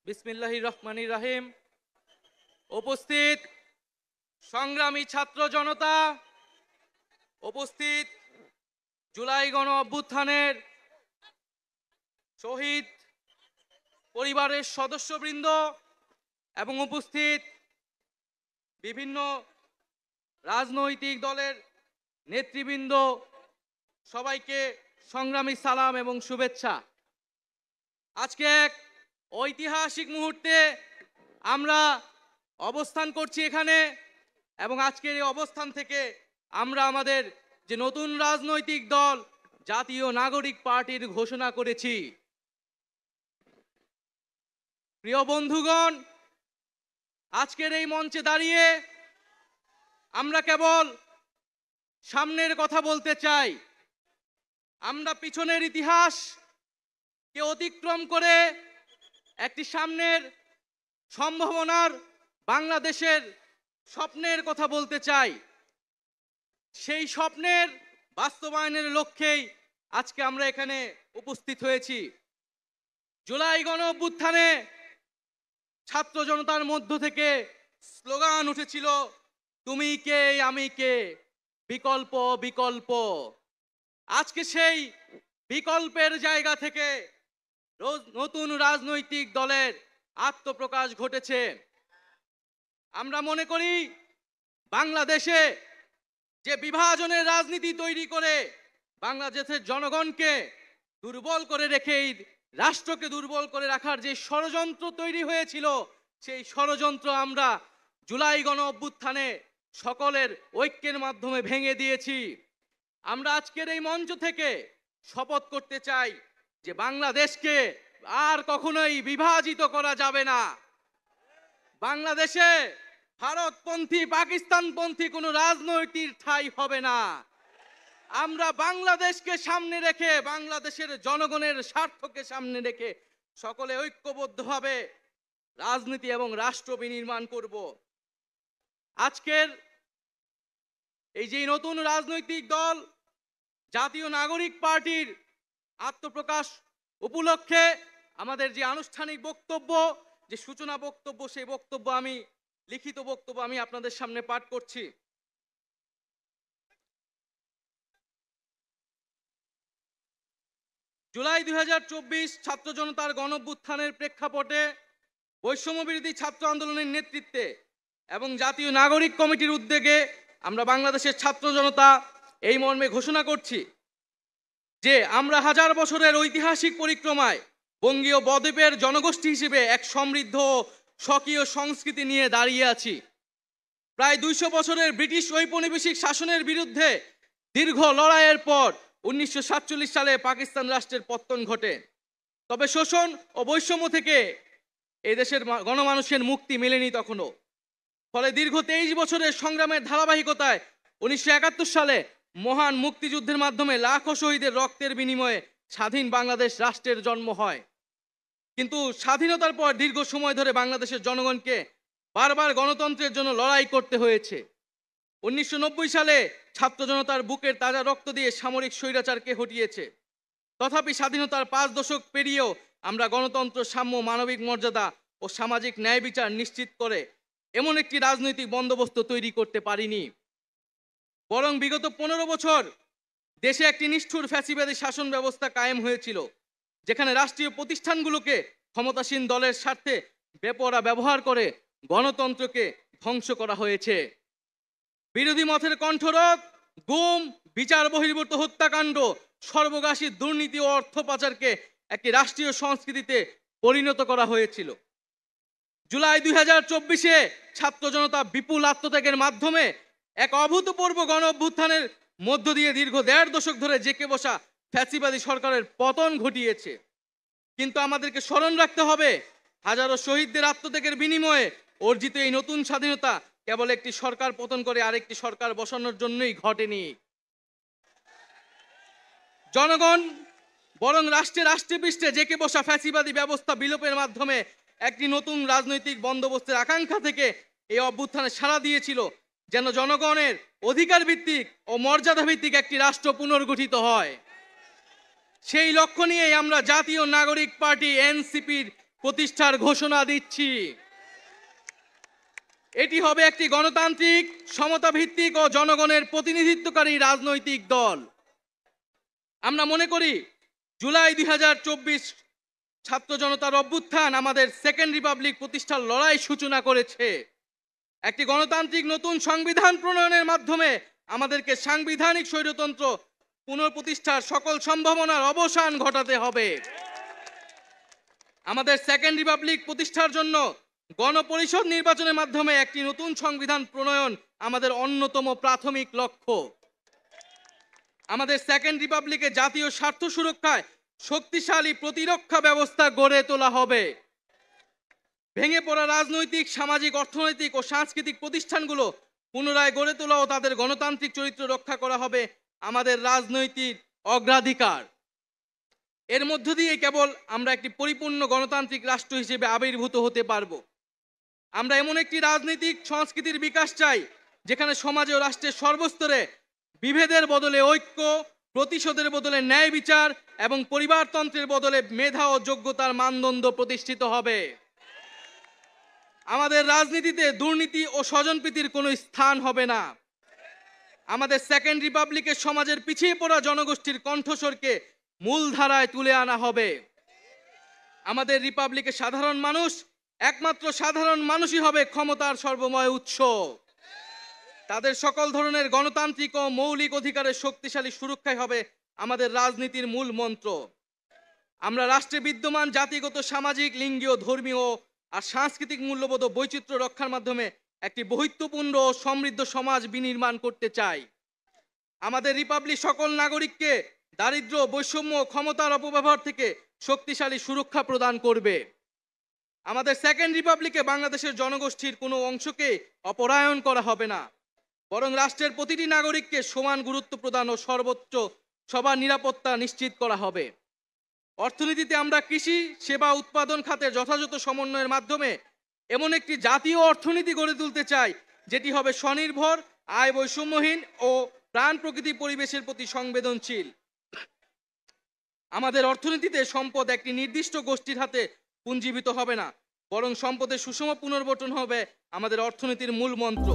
বিসমিল্লাহির রহমানির রহিম। উপস্থিত সংগ্রামী ছাত্র জনতা, উপস্থিত জুলাই গণ অভ্যুত্থানের শহীদ পরিবারের সদস্যবৃন্দ এবং উপস্থিত বিভিন্ন রাজনৈতিক দলের নেতৃবৃন্দ, সবাইকে সংগ্রামী সালাম এবং শুভেচ্ছা। আজকে এক ঐতিহাসিক মুহূর্তে আমরা অবস্থান করছি এখানে, এবং আজকের এই অবস্থান থেকে আমরা আমাদের যে নতুন রাজনৈতিক দল জাতীয় নাগরিক পার্টির ঘোষণা করেছি। প্রিয় বন্ধুগণ, আজকের এই মঞ্চে দাঁড়িয়ে আমরা কেবল সামনের কথা বলতে চাই। আমরা পিছনের ইতিহাসকে অতিক্রম করে একটি সামনের সম্ভাবনার বাংলাদেশের স্বপ্নের কথা বলতে চাই। সেই স্বপ্নের বাস্তবায়নের লক্ষ্যেই আজকে আমরা এখানে উপস্থিত হয়েছি। জুলাই গণ অভ্যুত্থানে ছাত্র জনতার মধ্য থেকে স্লোগান উঠেছিল, তুমি কে আমি কে, বিকল্প বিকল্প। আজকে সেই বিকল্পের জায়গা থেকে নতুন রাজনৈতিক দলের আত্মপ্রকাশ ঘটেছে। আমরা মনে করি বাংলাদেশে যে বিভাজনের রাজনীতি তৈরি করে বাংলাদেশের জনগণকে দুর্বল করে রেখে রাষ্ট্রকে দুর্বল করে রাখার যে ষড়যন্ত্র তৈরি হয়েছিল, সেই ষড়যন্ত্র আমরা জুলাই গণ অভ্যুত্থানে সকলের ঐক্যের মাধ্যমে ভেঙে দিয়েছি। আমরা আজকের এই মঞ্চ থেকে শপথ করতে চাই যে বাংলাদেশকে আর কখনোই বিভাজিত করা যাবে না। বাংলাদেশে ভারতপন্থী পাকিস্তানপন্থী কোনো রাজনৈতিক ঠাঁই হবে না। আমরা বাংলাদেশকে সামনে রেখে, বাংলাদেশের জনগণের স্বার্থকে সামনে রেখে সকলে ঐক্যবদ্ধভাবে রাজনীতি এবং রাষ্ট্র বিনির্মাণ করব। আজকের এই যে নতুন রাজনৈতিক দল জাতীয় নাগরিক পার্টির আত্মপ্রকাশ উপলক্ষে আমাদের যে আনুষ্ঠানিক বক্তব্য, যে সূচনা বক্তব্য, সেই বক্তব্য আমি লিখিত বক্তব্য আমি আপনাদের সামনে পাঠ করছি। জুলাই 2024 ছাত্র জনতার গণঅভ্যুত্থানের প্রেক্ষাপটে বৈষম্য বিরোধী ছাত্র আন্দোলনের নেতৃত্বে এবং জাতীয় নাগরিক কমিটির উদ্যোগে আমরা বাংলাদেশের ছাত্র জনতা এই মর্মে ঘোষণা করছি যে আমরা হাজার বছরের ঐতিহাসিক পরিক্রমায় বঙ্গীয় বদ্বীপের জনগোষ্ঠী হিসেবে এক সমৃদ্ধ স্বকীয় সংস্কৃতি নিয়ে দাঁড়িয়ে আছি। প্রায় 200 বছরের ব্রিটিশ ঔপনিবেশিক শাসনের বিরুদ্ধে দীর্ঘ লড়াইয়ের পর 1947 সালে পাকিস্তান রাষ্ট্রের পতন ঘটে। তবে শোষণ ও বৈষম্য থেকে এই দেশের গণমানুষের মুক্তি মেলেনি তখনও। ফলে দীর্ঘ 23 বছরের সংগ্রামের ধারাবাহিকতায় 1971 সালে মহান মুক্তিযুদ্ধের মাধ্যমে লাখো শহীদের রক্তের বিনিময়ে স্বাধীন বাংলাদেশ রাষ্ট্রের জন্ম হয়। কিন্তু স্বাধীনতার পর দীর্ঘ সময় ধরে বাংলাদেশের জনগণকে বারবার গণতন্ত্রের জন্য লড়াই করতে হয়েছে। 1990 সালে ছাত্র জনতার বুকের তাজা রক্ত দিয়ে সামরিক স্বৈরাচারকে হটিয়েছে। তথাপি স্বাধীনতার 5 দশক পেরিয়েও আমরা গণতন্ত্র, সাম্য, মানবিক মর্যাদা ও সামাজিক ন্যায় বিচার নিশ্চিত করে এমন একটি রাজনৈতিক বন্দোবস্ত তৈরি করতে পারিনি। বরং বিগত 15 বছর দেশে একটি নিষ্ঠুর ফ্যাসিবাদী শাসন ব্যবস্থা কায়েম হয়েছিল, যেখানে রাষ্ট্রীয় প্রতিষ্ঠানগুলোকে ক্ষমতাসীন দলের স্বার্থে বেপরোয়া ব্যবহার করে গণতন্ত্রকে ধ্বংস করা হয়েছে। বিরোধী মতের কণ্ঠরোধ, গুম, বিচার বহির্ভূত হত্যাকাণ্ড, সর্বগ্রাসী দুর্নীতি ও অর্থ পাচারকে একটি রাষ্ট্রীয় সংস্কৃতিতে পরিণত করা হয়েছিল। জুলাই 2024-এ ছাত্র জনতা বিপুল আত্মত্যাগের মাধ্যমে এক অভূতপূর্ব গণ অভ্যুত্থানের মধ্য দিয়ে দীর্ঘ 1.5 দশক ধরে জেঁকে বসা ফ্যাসিবাদী সরকারের পতন ঘটিয়েছে। কিন্তু আমাদেরকে স্মরণ রাখতে হবে, হাজারো শহীদদের আত্মত্যাগের বিনিময়ে অর্জিত এই নতুন স্বাধীনতা কেবল একটি সরকার পতন করে আরেকটি সরকার বসানোর জন্যই ঘটেনি। জনগণ বরং রাষ্ট্রে পৃষ্ঠে জেঁকে বসা ফ্যাসিবাদী ব্যবস্থা বিলোপের মাধ্যমে একটি নতুন রাজনৈতিক বন্দোবস্তের আকাঙ্ক্ষা থেকে এই অভ্যুত্থানে সাড়া দিয়েছিল, যেন জনগণের অধিকার ভিত্তিক ও মর্যাদা ভিত্তিক একটি রাষ্ট্র পুনর্গঠিত হয়। সেই লক্ষ্য নিয়েই আমরা জাতীয় নাগরিক পার্টি এনসিপির প্রতিষ্ঠার ঘোষণা দিচ্ছি। এটি হবে একটি গণতান্ত্রিক, সমতা ভিত্তিক ও জনগণের প্রতিনিধিত্বকারী রাজনৈতিক দল। আমরা মনে করি জুলাই 2024 ছাত্র জনতার অভ্যুত্থান আমাদের সেকেন্ড রিপাবলিক প্রতিষ্ঠার লড়াই সূচনা করেছে। একটি গণতান্ত্রিক নতুন সংবিধান প্রণয়নের মাধ্যমে আমাদেরকে সাংবিধানিক স্বৈরতন্ত্র পুনঃপ্রতিষ্ঠার সকল সম্ভাবনার অবসান ঘটাতে হবে। আমাদের সেকেন্ড রিপাবলিক প্রতিষ্ঠার জন্য গণপরিষদ নির্বাচনের মাধ্যমে একটি নতুন সংবিধান প্রণয়ন আমাদের অন্যতম প্রাথমিক লক্ষ্য। আমাদের সেকেন্ড রিপাবলিকে জাতীয় স্বার্থ সুরক্ষায় শক্তিশালী প্রতিরক্ষা ব্যবস্থা গড়ে তোলা হবে। ভেঙে পড়া রাজনৈতিক, সামাজিক, অর্থনৈতিক ও সাংস্কৃতিক প্রতিষ্ঠানগুলো পুনরায় গড়ে তোলা ও তাদের গণতান্ত্রিক চরিত্র রক্ষা করা হবে আমাদের রাজনৈতিক অগ্রাধিকার। এর মধ্য দিয়ে কেবল আমরা একটি পরিপূর্ণ গণতান্ত্রিক রাষ্ট্র হিসেবে আবির্ভূত হতে পারব। আমরা এমন একটি রাজনৈতিক সংস্কৃতির বিকাশ চাই যেখানে সমাজে ও রাষ্ট্রের সর্বস্তরে বিভেদের বদলে ঐক্য, প্রতিশোধের বদলে ন্যায় বিচার এবং পরিবারতন্ত্রের বদলে মেধা ও যোগ্যতার মানদণ্ড প্রতিষ্ঠিত হবে। আমাদের রাজনীতিতে দুর্নীতি ও স্বজনপ্রীতির কোনো স্থান হবে না। আমাদের সেকেন্ড রিপাবলিকের সমাজের পিছিয়ে পড়া জনগোষ্ঠীর কণ্ঠস্বরকে মূলধারায় তুলে আনা হবে। আমাদের রিপাবলিকের সাধারণ মানুষ, একমাত্র সাধারণ মানুষই হবে ক্ষমতার সর্বময় উৎস। তাদের সকল ধরনের গণতান্ত্রিক ও মৌলিক অধিকারের শক্তিশালী সুরক্ষাই হবে আমাদের রাজনীতির মূল মন্ত্র। আমরা রাষ্ট্রে বিদ্যমান জাতিগত, সামাজিক, লিঙ্গীয়, ধর্মীয় আর সাংস্কৃতিক মূল্যবোধ ও বৈচিত্র্য রক্ষার মাধ্যমে একটি বৈচিত্র্যপূর্ণ ও সমৃদ্ধ সমাজ বিনির্মাণ করতে চাই। আমাদের রিপাবলিক সকল নাগরিককে দারিদ্র্য, বৈষম্য, ক্ষমতার অপব্যবহার থেকে শক্তিশালী সুরক্ষা প্রদান করবে। আমাদের সেকেন্ড রিপাবলিকে বাংলাদেশের জনগোষ্ঠীর কোনো অংশকে অপরায়ণ করা হবে না, বরং রাষ্ট্রের প্রতিটি নাগরিককে সমান গুরুত্ব প্রদান ও সর্বোচ্চ সবার নিরাপত্তা নিশ্চিত করা হবে। অর্থনীতিতে আমরা কৃষি, সেবা, উৎপাদন খাতের যথাযথ সমন্বয়ের মাধ্যমে এমন একটি জাতীয় অর্থনীতি গড়ে তুলতে চাই যেটি হবে স্বনির্ভর, আয় বৈষম্যহীন ও প্রাণ প্রকৃতি পরিবেশের প্রতি সংবেদনশীল। আমাদের অর্থনীতিতে সম্পদ একটি নির্দিষ্ট গোষ্ঠীর হাতে পুঞ্জীভূত হবে না, বরং সম্পদের সুষম পুনর্বণ্টন হবে আমাদের অর্থনীতির মূল মন্ত্র।